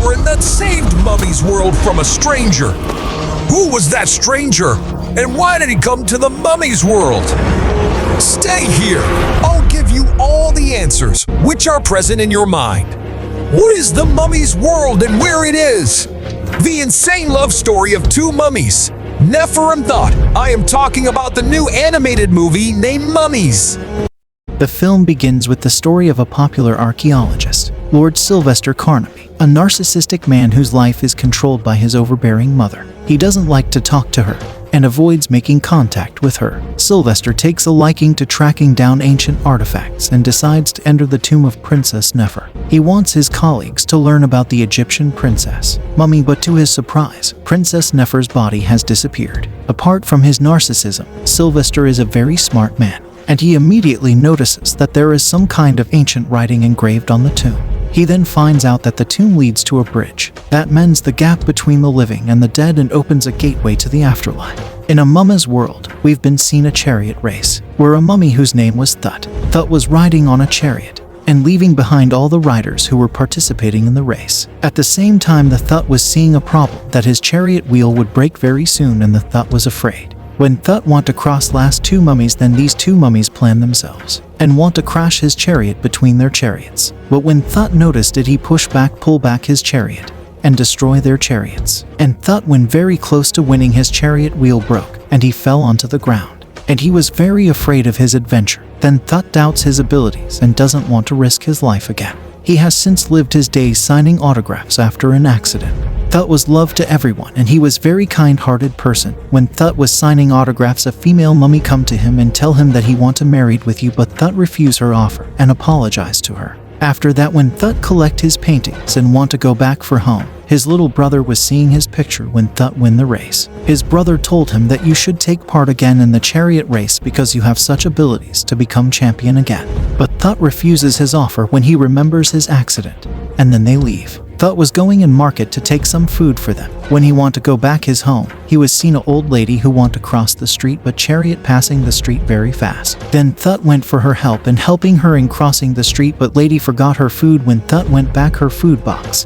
explorer that saved Mummies World from a stranger. Who was that stranger? And why did he come to the Mummies World? Stay here. I'll give you all the answers which are present in your mind. What is the Mummies World and where it is? The insane love story of two mummies, Nefer and Thut. I am talking about the new animated movie named Mummies. The film begins with the story of a popular archaeologist, Lord Sylvester Carnaby, a narcissistic man whose life is controlled by his overbearing mother. He doesn't like to talk to her and avoids making contact with her. Sylvester takes a liking to tracking down ancient artifacts and decides to enter the tomb of Princess Nefer. He wants his colleagues to learn about the Egyptian princess, Mummy, but to his surprise, Princess Nefer's body has disappeared. Apart from his narcissism, Sylvester is a very smart man, and he immediately notices that there is some kind of ancient writing engraved on the tomb. He then finds out that the tomb leads to a bridge that mends the gap between the living and the dead and opens a gateway to the afterlife. In a Mummies World, we've been seen a chariot race, where a mummy whose name was Thut. Thut was riding on a chariot and leaving behind all the riders who were participating in the race. At the same time, the Thut was seeing a problem that his chariot wheel would break very soon, and the Thut was afraid. When Thut want to cross last two mummies, then these two mummies plan themselves and want to crash his chariot between their chariots. But when Thut noticed it, he pull back his chariot and destroy their chariots. And Thut, when very close to winning, his chariot wheel broke and he fell onto the ground. And he was very afraid of his adventure. Then Thut doubts his abilities and doesn't want to risk his life again. He has since lived his days signing autographs after an accident. Thut was loved to everyone and he was very kind-hearted person. When Thut was signing autographs, a female mummy come to him and tell him that he want to married with you, but Thut refuse her offer and apologize to her. After that, when Thut collect his paintings and want to go back for home, his little brother was seeing his picture when Thut win the race. His brother told him that you should take part again in the chariot race because you have such abilities to become champion again. But Thut refuses his offer when he remembers his accident, and then they leave. Thut was going in market to take some food for them. When he want to go back his home, he was seen an old lady who want to cross the street, but chariot passing the street very fast. Then Thut went for her help and helping her in crossing the street, but lady forgot her food. When Thut went back her food box,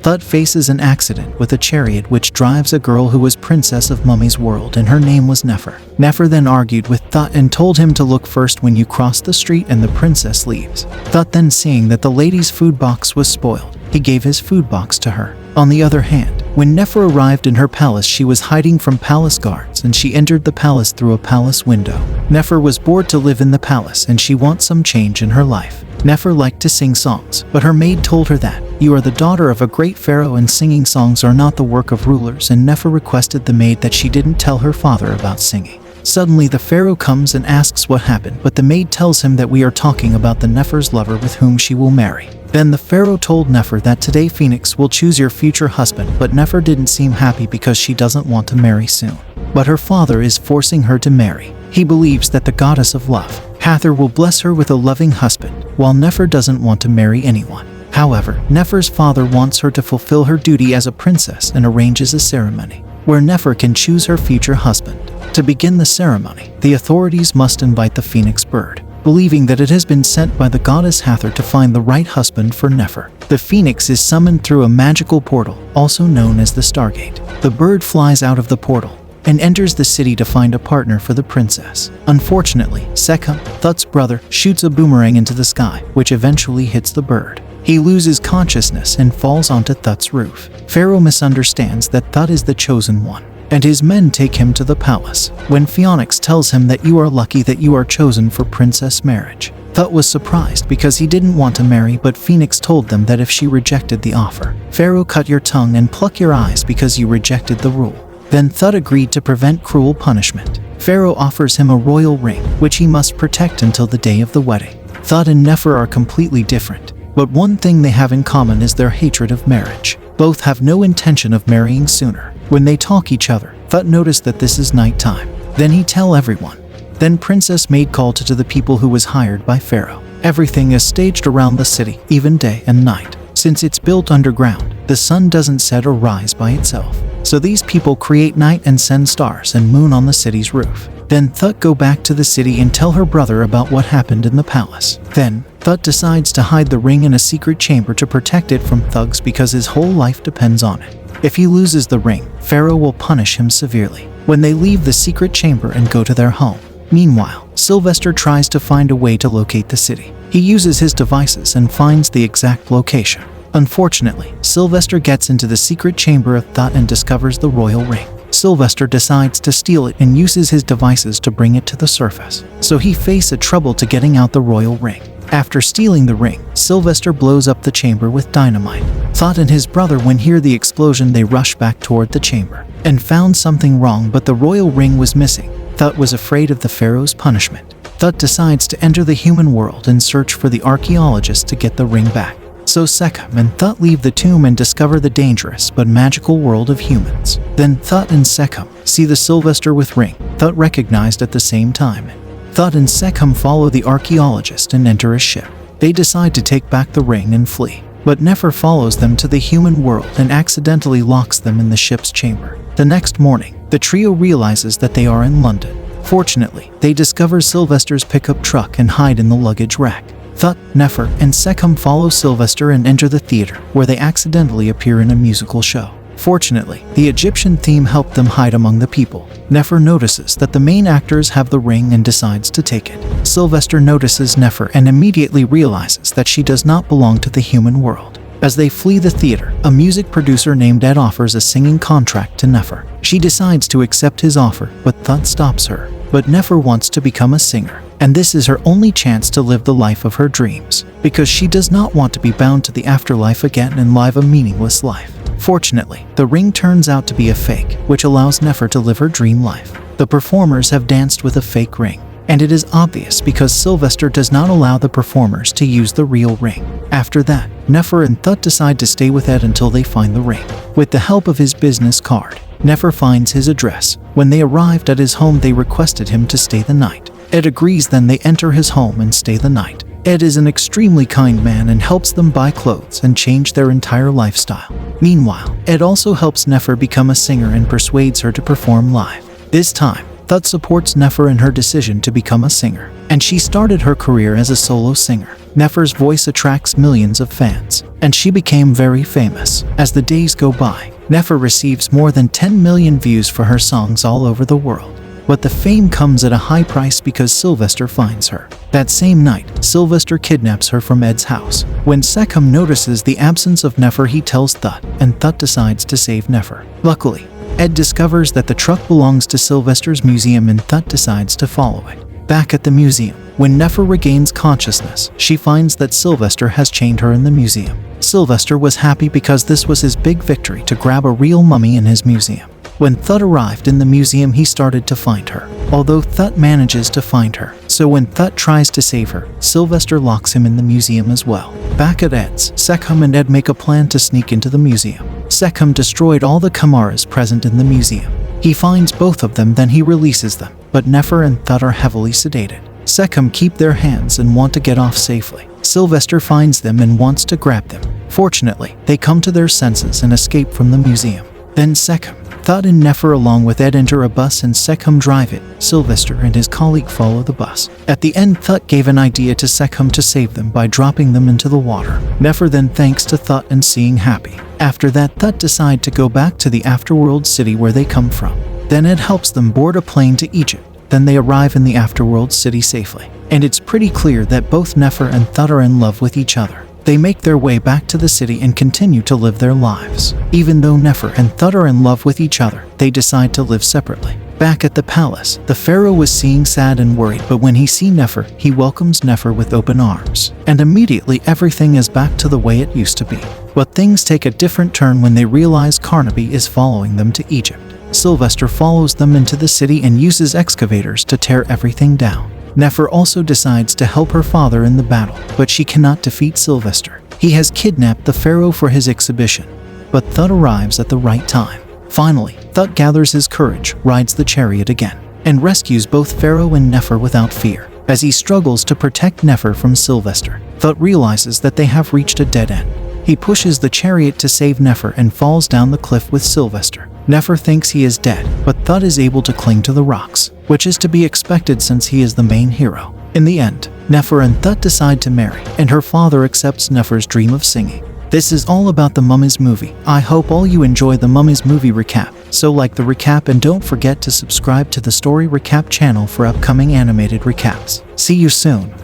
Thut faces an accident with a chariot which drives a girl who was princess of Mummies World, and her name was Nefer. Nefer then argued with Thut and told him to look first when you cross the street and the princess leaves. Thut then, seeing that the lady's food box was spoiled, he gave his food box to her. On the other hand, when Nefer arrived in her palace, she was hiding from palace guards and she entered the palace through a palace window. Nefer was bored to live in the palace and she wants some change in her life. Nefer liked to sing songs, but her maid told her that, "You are the daughter of a great pharaoh and singing songs are not the work of rulers," and Nefer requested the maid that she didn't tell her father about singing. Suddenly the pharaoh comes and asks what happened, but the maid tells him that we are talking about the Nefer's lover with whom she will marry. Then the pharaoh told Nefer that today Pheonix will choose your future husband, but Nefer didn't seem happy because she doesn't want to marry soon. But her father is forcing her to marry. He believes that the goddess of love, Hathor, will bless her with a loving husband, while Nefer doesn't want to marry anyone. However, Nefer's father wants her to fulfill her duty as a princess and arranges a ceremony where Nefer can choose her future husband. To begin the ceremony, the authorities must invite the Pheonix bird, believing that it has been sent by the goddess Hathor to find the right husband for Nefer. The Pheonix is summoned through a magical portal, also known as the Stargate. The bird flies out of the portal and enters the city to find a partner for the princess. Unfortunately, Sekhem, Thut's brother, shoots a boomerang into the sky, which eventually hits the bird. He loses consciousness and falls onto Thut's roof. Pharaoh misunderstands that Thut is the chosen one, and his men take him to the palace. When Pheonix tells him that you are lucky that you are chosen for princess marriage, Thut was surprised because he didn't want to marry, but Pheonix told them that if she rejected the offer, Pharaoh cut your tongue and pluck your eyes because you rejected the rule. Then Thut agreed to prevent cruel punishment. Pharaoh offers him a royal ring, which he must protect until the day of the wedding. Thut and Nefer are completely different, but one thing they have in common is their hatred of marriage. Both have no intention of marrying sooner. When they talk each other, Thut noticed that this is night time. Then he tell everyone. Then Princess made call to the people who was hired by Pharaoh. Everything is staged around the city, even day and night. Since it's built underground, the sun doesn't set or rise by itself. So these people create night and send stars and moon on the city's roof. Then Thut go back to the city and tell her brother about what happened in the palace. Then, Thut decides to hide the ring in a secret chamber to protect it from thugs because his whole life depends on it. If he loses the ring, Pharaoh will punish him severely. When they leave the secret chamber and go to their home. Meanwhile, Sylvester tries to find a way to locate the city. He uses his devices and finds the exact location. Unfortunately, Sylvester gets into the secret chamber of Thut and discovers the royal ring. Sylvester decides to steal it and uses his devices to bring it to the surface. So he faces a trouble to getting out the royal ring. After stealing the ring, Sylvester blows up the chamber with dynamite. Thut and his brother, when hear the explosion, they rush back toward the chamber and found something wrong, but the royal ring was missing. Thut was afraid of the Pharaoh's punishment. Thut decides to enter the human world and search for the archaeologists to get the ring back. So Sekhem and Thut leave the tomb and discover the dangerous but magical world of humans. Then Thut and Sekhem see the Sylvester with ring Thut recognized at the same time. Thut and Sekhem follow the archaeologist and enter a ship. They decide to take back the ring and flee. But Nefer follows them to the human world and accidentally locks them in the ship's chamber. The next morning, the trio realizes that they are in London. Fortunately, they discover Sylvester's pickup truck and hide in the luggage rack. Thut, Nefer, and Sekhem follow Sylvester and enter the theater, where they accidentally appear in a musical show. Fortunately, the Egyptian theme helped them hide among the people. Nefer notices that the main actors have the ring and decides to take it. Sylvester notices Nefer and immediately realizes that she does not belong to the human world. As they flee the theater, a music producer named Ed offers a singing contract to Nefer. She decides to accept his offer, but Thut stops her. But Nefer wants to become a singer, and this is her only chance to live the life of her dreams, because she does not want to be bound to the afterlife again and live a meaningless life. Fortunately, the ring turns out to be a fake, which allows Nefer to live her dream life. The performers have danced with a fake ring, and it is obvious because Sylvester does not allow the performers to use the real ring. After that, Nefer and Thut decide to stay with Ed until they find the ring. With the help of his business card, Nefer finds his address. When they arrived at his home, they requested him to stay the night. Ed agrees, then they enter his home and stay the night. Ed is an extremely kind man and helps them buy clothes and change their entire lifestyle. Meanwhile, Ed also helps Nefer become a singer and persuades her to perform live. This time, Thut supports Nefer in her decision to become a singer, and she started her career as a solo singer. Nefer's voice attracts millions of fans, and she became very famous. As the days go by, Nefer receives more than 10 million views for her songs all over the world. But the fame comes at a high price because Sylvester finds her. That same night, Sylvester kidnaps her from Ed's house. When Sekhem notices the absence of Nefer, he tells Thut, and Thut decides to save Nefer. Luckily, Ed discovers that the truck belongs to Sylvester's museum and Thut decides to follow it. Back at the museum, when Nefer regains consciousness, she finds that Sylvester has chained her in the museum. Sylvester was happy because this was his big victory to grab a real mummy in his museum. When Thut arrived in the museum, he started to find her, although Thut manages to find her. So when Thut tries to save her, Sylvester locks him in the museum as well. Back at Ed's, Sekhem and Ed make a plan to sneak into the museum. Sekhem destroyed all the cameras present in the museum. He finds both of them, then he releases them, but Nefer and Thut are heavily sedated. Sekhem keep their hands and want to get off safely. Sylvester finds them and wants to grab them. Fortunately, they come to their senses and escape from the museum. Then Sekhem, Thut and Nefer along with Ed enter a bus and Sekhem drive it. Sylvester and his colleague follow the bus. At the end, Thut gave an idea to Sekhem to save them by dropping them into the water. Nefer then thanks to Thut and seeing happy. After that, Thut decide to go back to the afterworld city where they come from. Then Ed helps them board a plane to Egypt. Then they arrive in the afterworld city safely. And it's pretty clear that both Nefer and Thut are in love with each other. They make their way back to the city and continue to live their lives. Even though Nefer and Thut are in love with each other, they decide to live separately. Back at the palace, the Pharaoh was seeing sad and worried, but when he sees Nefer, he welcomes Nefer with open arms. And immediately everything is back to the way it used to be. But things take a different turn when they realize Carnaby is following them to Egypt. Sylvester follows them into the city and uses excavators to tear everything down. Nefer also decides to help her father in the battle, but she cannot defeat Sylvester. He has kidnapped the Pharaoh for his exhibition, but Thut arrives at the right time. Finally, Thut gathers his courage, rides the chariot again, and rescues both Pharaoh and Nefer without fear. As he struggles to protect Nefer from Sylvester, Thut realizes that they have reached a dead end. He pushes the chariot to save Nefer and falls down the cliff with Sylvester. Nefer thinks he is dead, but Thut is able to cling to the rocks, which is to be expected since he is the main hero. In the end, Nefer and Thut decide to marry, and her father accepts Nefer's dream of singing. This is all about the Mummies movie. I hope all you enjoy the Mummies movie recap. So like the recap and don't forget to subscribe to the Story Recap channel for upcoming animated recaps. See you soon.